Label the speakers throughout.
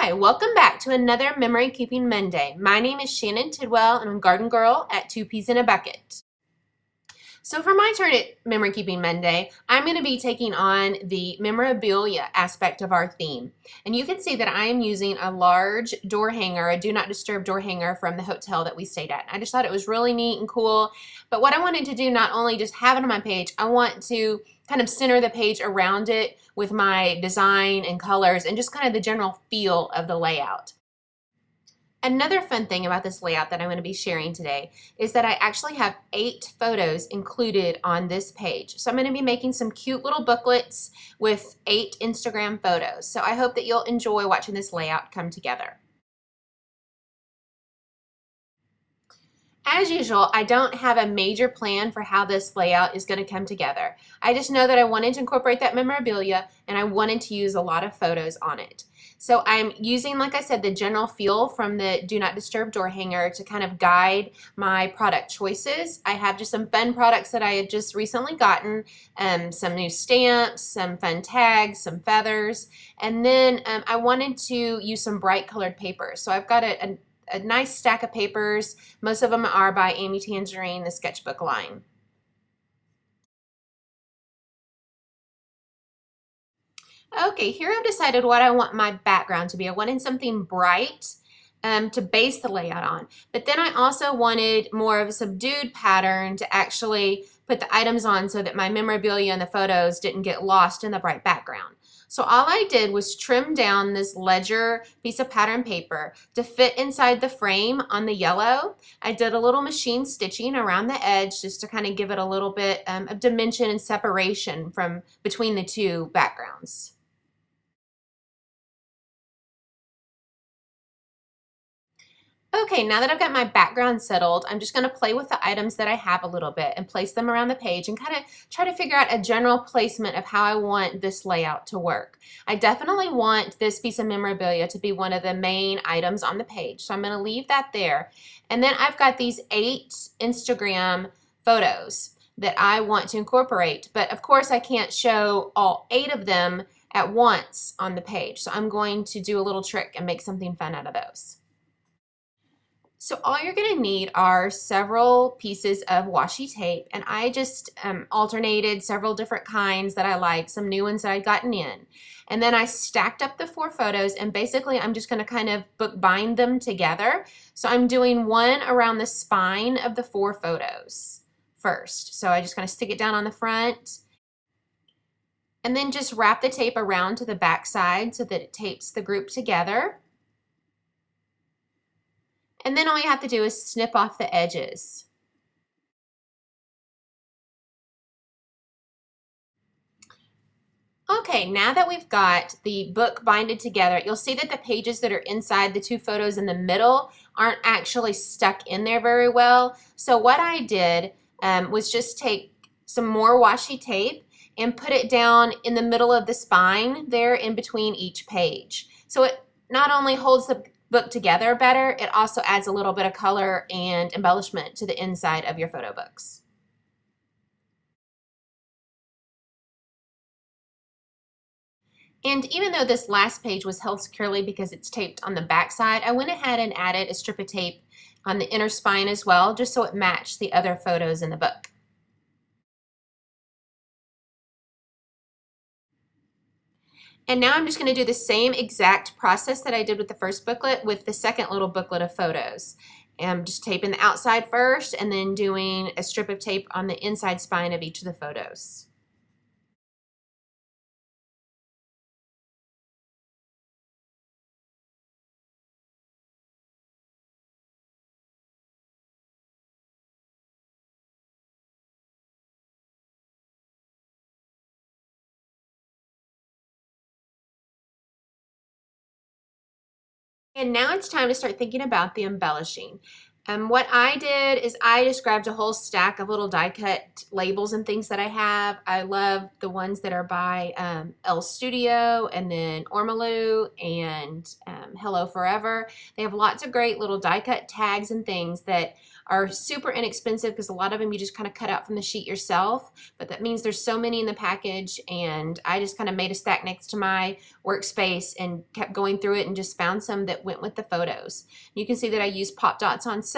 Speaker 1: Hi, welcome back to another Memory Keeping Monday. My name is Shannon Tidwell and I'm Garden Girl at Two Peas in a Bucket. So for my turn at Memory Keeping Monday, I'm going to be taking on the memorabilia aspect of our theme. And you can see that I am using a large door hanger, a do not disturb door hanger from the hotel that we stayed at. I just thought it was really neat and cool. But what I wanted to do, not only just have it on my page, I want to kind of center the page around it with my design and colors and just kind of the general feel of the layout. Another fun thing about this layout that I'm going to be sharing today is that I actually have 8 photos included on this page. So I'm going to be making some cute little booklets with 8 Instagram photos. So I hope that you'll enjoy watching this layout come together. As usual, I don't have a major plan for how this layout is going to come together. I just know that I wanted to incorporate that memorabilia and I wanted to use a lot of photos on it. So I'm using, like I said, the general feel from the Do Not Disturb door hanger to kind of guide my product choices. I have just some fun products that I had just recently gotten, some new stamps, some fun tags, some feathers, and then I wanted to use some bright colored paper. So I've got a nice stack of papers. Most of them are by Amy Tangerine, the sketchbook line. Okay, here I've decided what I want my background to be. I wanted something bright to base the layout on. But then I also wanted more of a subdued pattern to actually put the items on so that my memorabilia and the photos didn't get lost in the bright background. So all I did was trim down this ledger piece of pattern paper to fit inside the frame on the yellow. I did a little machine stitching around the edge just to kind of give it a little bit of dimension and separation from between the two backgrounds. Okay, now that I've got my background settled, I'm just going to play with the items that I have a little bit and place them around the page and kind of try to figure out a general placement of how I want this layout to work. I definitely want this piece of memorabilia to be one of the main items on the page, so I'm going to leave that there. And then I've got these 8 Instagram photos that I want to incorporate, but of course I can't show all 8 of them at once on the page, so I'm going to do a little trick and make something fun out of those. So all you're going to need are several pieces of washi tape, and I just alternated several different kinds that I like, some new ones that I'd gotten in. And then I stacked up the 4 photos, and basically I'm just going to kind of bookbind them together. So I'm doing one around the spine of the 4 photos first. So I just kind of stick it down on the front, and then just wrap the tape around to the back side so that it tapes the group together. And then all you have to do is snip off the edges. Okay, now that we've got the book binded together, you'll see that the pages that are inside the 2 photos in the middle aren't actually stuck in there very well. So what I did was just take some more washi tape and put it down in the middle of the spine there in between each page. So it not only holds the book together better, it also adds a little bit of color and embellishment to the inside of your photo books. And even though this last page was held securely because it's taped on the back side, I went ahead and added a strip of tape on the inner spine as well, just so it matched the other photos in the book. And now I'm just going to do the same exact process that I did with the first booklet with the second little booklet of photos. I'm just taping the outside first and then doing a strip of tape on the inside spine of each of the photos. And now it's time to start thinking about the embellishing. What I did is I just grabbed a whole stack of little die cut labels and things that I have. I love the ones that are by Elle Studio and then Ormolu and Hello Forever. They have lots of great little die cut tags and things that are super inexpensive because a lot of them you just kind of cut out from the sheet yourself, but that means there's so many in the package, and I just kind of made a stack next to my workspace and kept going through it and just found some that went with the photos. You can see that I used pop dots on some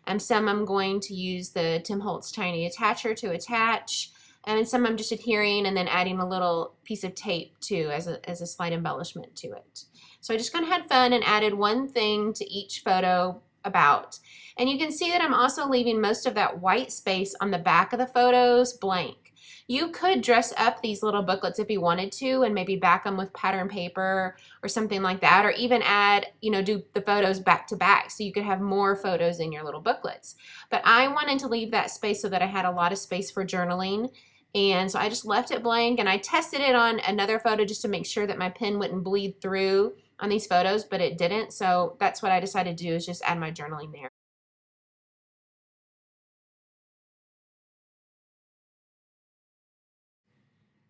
Speaker 1: I'm going to use the Tim Holtz Tiny Attacher to attach, and some I'm just adhering and then adding a little piece of tape too as a slight embellishment to it. So I just kind of had fun and added one thing to each photo about. And you can see that I'm also leaving most of that white space on the back of the photos blank. You could dress up these little booklets if you wanted to and maybe back them with pattern paper or something like that, or even add, do the photos back to back so you could have more photos in your little booklets. But I wanted to leave that space so that I had a lot of space for journaling. And so I just left it blank, and I tested it on another photo just to make sure that my pen wouldn't bleed through on these photos, but it didn't. So that's what I decided to do, is just add my journaling there.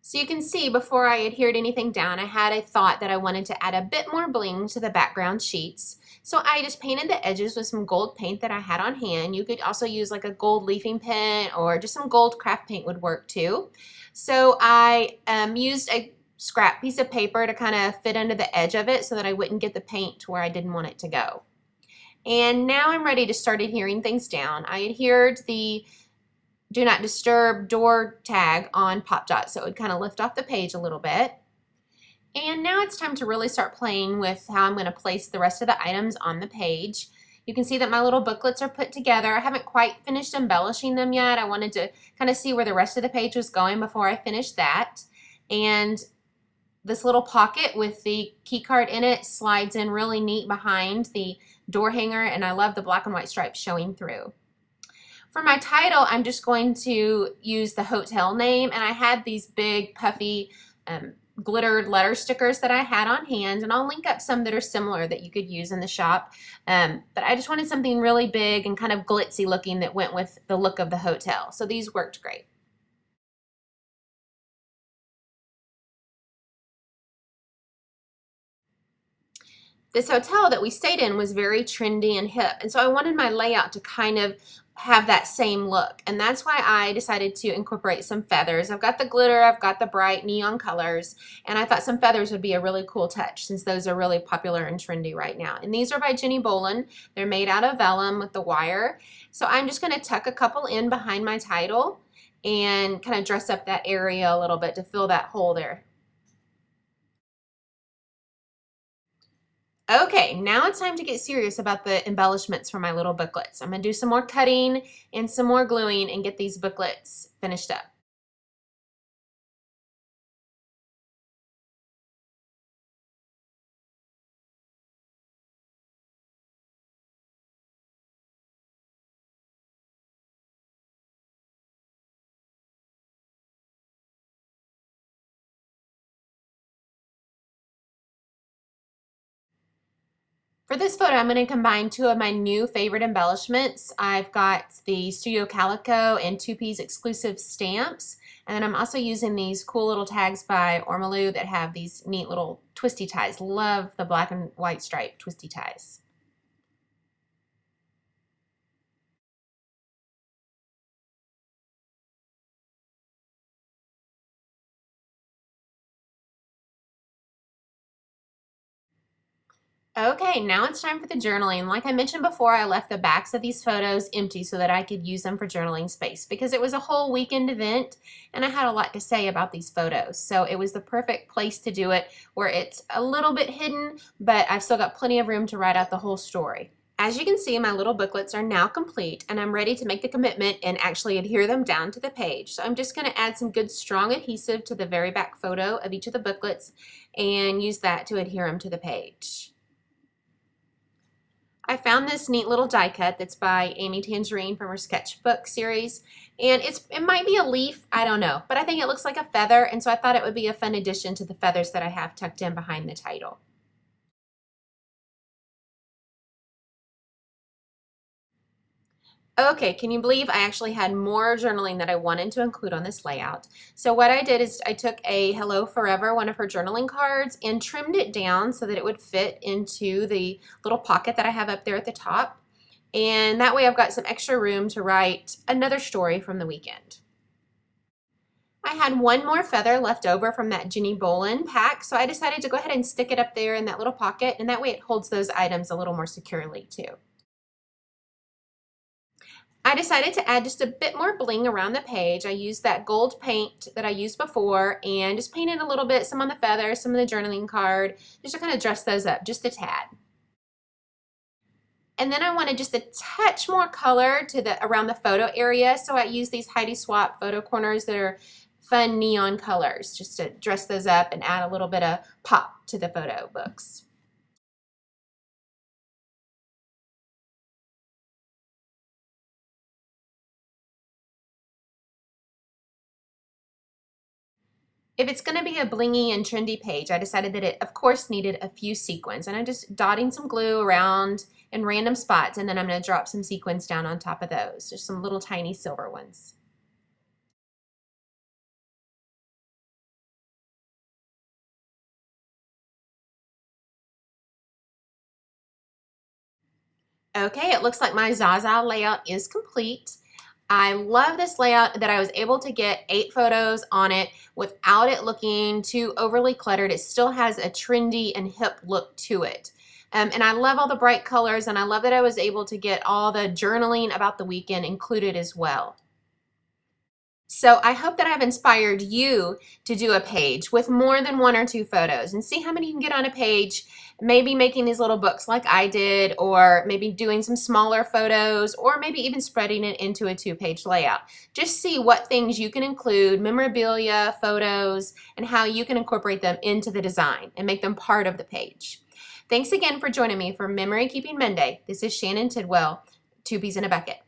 Speaker 1: So you can see before I adhered anything down, I had a thought that I wanted to add a bit more bling to the background sheets. So I just painted the edges with some gold paint that I had on hand. You could also use like a gold leafing pen, or just some gold craft paint would work too. So I used a scrap piece of paper to kind of fit under the edge of it so that I wouldn't get the paint to where I didn't want it to go. And now I'm ready to start adhering things down. I adhered the Do Not Disturb door tag on Pop Dot so it would kind of lift off the page a little bit. And now it's time to really start playing with how I'm going to place the rest of the items on the page. You can see that my little booklets are put together. I haven't quite finished embellishing them yet. I wanted to kind of see where the rest of the page was going before I finished that. And this little pocket with the key card in it slides in really neat behind the door hanger, and I love the black and white stripes showing through. For my title, I'm just going to use the hotel name, and I had these big puffy glittered letter stickers that I had on hand, and I'll link up some that are similar that you could use in the shop. But I just wanted something really big and kind of glitzy looking that went with the look of the hotel. So these worked great. This hotel that we stayed in was very trendy and hip, and so I wanted my layout to kind of have that same look, and that's why I decided to incorporate some feathers. I've got the glitter, I've got the bright neon colors, and I thought some feathers would be a really cool touch since those are really popular and trendy right now. And these are by Jenny Bolin. They're made out of vellum with the wire. So I'm just going to tuck a couple in behind my title and kind of dress up that area a little bit to fill that hole there. Okay, now it's time to get serious about the embellishments for my little booklets. I'm going to do some more cutting and some more gluing and get these booklets finished up. For this photo, I'm going to combine two of my new favorite embellishments. I've got the Studio Calico and 2P's exclusive stamps, and then I'm also using these cool little tags by Ormolu that have these neat little twisty ties. Love the black and white stripe twisty ties. Okay, now it's time for the journaling. Like I mentioned before, I left the backs of these photos empty so that I could use them for journaling space because it was a whole weekend event and I had a lot to say about these photos. So it was the perfect place to do it where it's a little bit hidden, but I've still got plenty of room to write out the whole story. As you can see, my little booklets are now complete and I'm ready to make the commitment and actually adhere them down to the page. So I'm just going to add some good strong adhesive to the very back photo of each of the booklets and use that to adhere them to the page. I found this neat little die cut that's by Amy Tangerine from her sketchbook series, and it might be a leaf, I don't know, but I think it looks like a feather, and so I thought it would be a fun addition to the feathers that I have tucked in behind the title. Okay, can you believe I actually had more journaling that I wanted to include on this layout? So what I did is I took a Hello Forever, one of her journaling cards, and trimmed it down so that it would fit into the little pocket that I have up there at the top. And that way I've got some extra room to write another story from the weekend. I had one more feather left over from that Jenny Bolin pack, so I decided to go ahead and stick it up there in that little pocket, and that way it holds those items a little more securely too. I decided to add just a bit more bling around the page. I used that gold paint that I used before and just painted a little bit, some on the feathers, some of the journaling card, just to kind of dress those up just a tad. And then I wanted just a touch more color to the around the photo area, so I used these Heidi Swapp photo corners that are fun neon colors just to dress those up and add a little bit of pop to the photo books. If it's going to be a blingy and trendy page, I decided that it, of course, needed a few sequins. And I'm just dotting some glue around in random spots, and then I'm going to drop some sequins down on top of those, just some little tiny silver ones. Okay, it looks like my ZAZA layout is complete. I love this layout that I was able to get 8 photos on it without it looking too overly cluttered. It still has a trendy and hip look to it. And I love all the bright colors, and I love that I was able to get all the journaling about the weekend included as well. So I hope that I've inspired you to do a page with more than 1 or 2 photos and see how many you can get on a page, maybe making these little books like I did, or maybe doing some smaller photos, or maybe even spreading it into a 2-page layout. Just see what things you can include, memorabilia, photos, and how you can incorporate them into the design and make them part of the page. Thanks again for joining me for Memory Keeping Monday. This is Shannon Tidwell, 2 Peas in a Bucket.